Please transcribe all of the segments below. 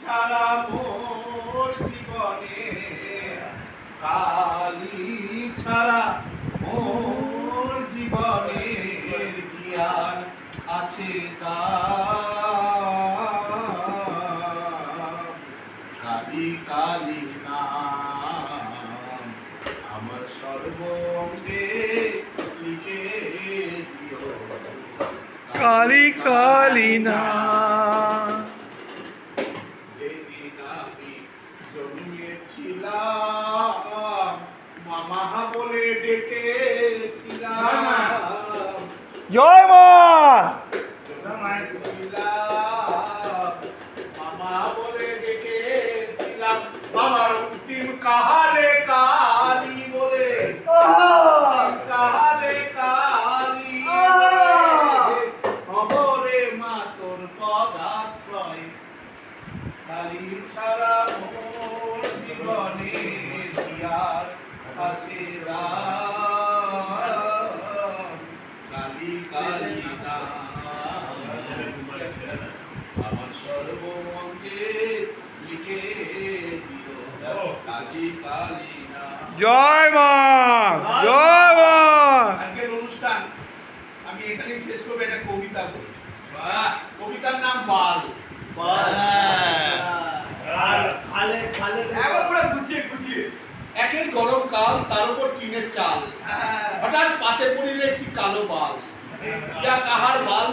ছাড়া মোর জীবনে, কালি ছাড়া মোর জীবনে জ্ঞান আছে কালি কালি নাম আমার সর্বঙ্গে লিখে দিও কালি কালি না। যেদিন আমি জন্মেছিলাম মামা বলে ডেকেছিলাম, জয় মা। মামা বলে ডেকেছিলাম, আমার অন্তিম কাহালে কালি বলে, কাহালে কালি অবরে মা তোর পদাশ্রয়, কালি ছাড়া মোর জীবনে দিয়ার আছে কালি কালি আমার সর্বঙ্গে লিখে দিও কালি কালি না। জয় মা, জয় মা। আজকের অনুষ্ঠান আমি এখানেই শেষ করবো একটা কবিতা বলে। কবিতার নাম বাল। একের গরমকাল, তার উপর টিনের চাল, হঠাৎ পাতে পড়িলে একটি কালো বাল। কাহার বাল,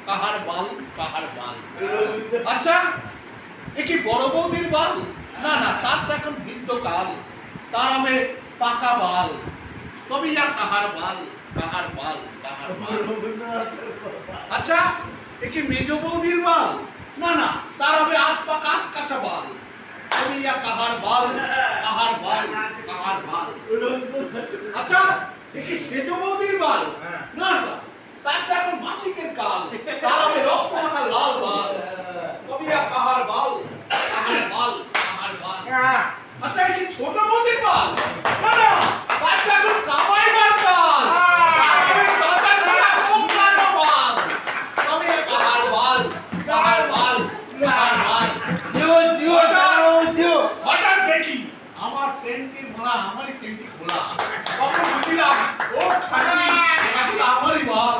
কাহার বাল, কাহার বাল। আচ্ছা, এ কি বড় বৌদির বাল? না না, তার তো এখন বৃদ্ধ কাল, তার আমি পাকা বাল। তবে ইয়া কাহার বাল, কাহার বাল, কাহার বাল। আচ্ছা, এ কি মেজ বৌদির বাল? না না, তার হবে আট পাকা আট কাঁচা বাল। তবে ইয়া কাহার বাল, কাহার বাল, কাহার বাল। আচ্ছা, এ কি সেজ বৌদির বাল? না না, তার তো এখন মাসিকের কাল, তার হবে রক্ত মাখা লাল বাল। তবে ইয়া কাহার বাল, কাহার বাল, কাহার বাল। আচ্ছা, এ কি ছোট বৌদির বাল? না না, তার তো এখন কামাইবার কাল, তার হবে চাচা ছাড়া কোকড়ানো বাল। তবে ইয়া কাহার বাল, কাহার বাল, কাহার বাল। হঠাৎ দেখি আমার পেন্টির মোড়া, আমারই চেনটি খোলা। তখন বুঝিলাম ও খাটি আমারই বাল।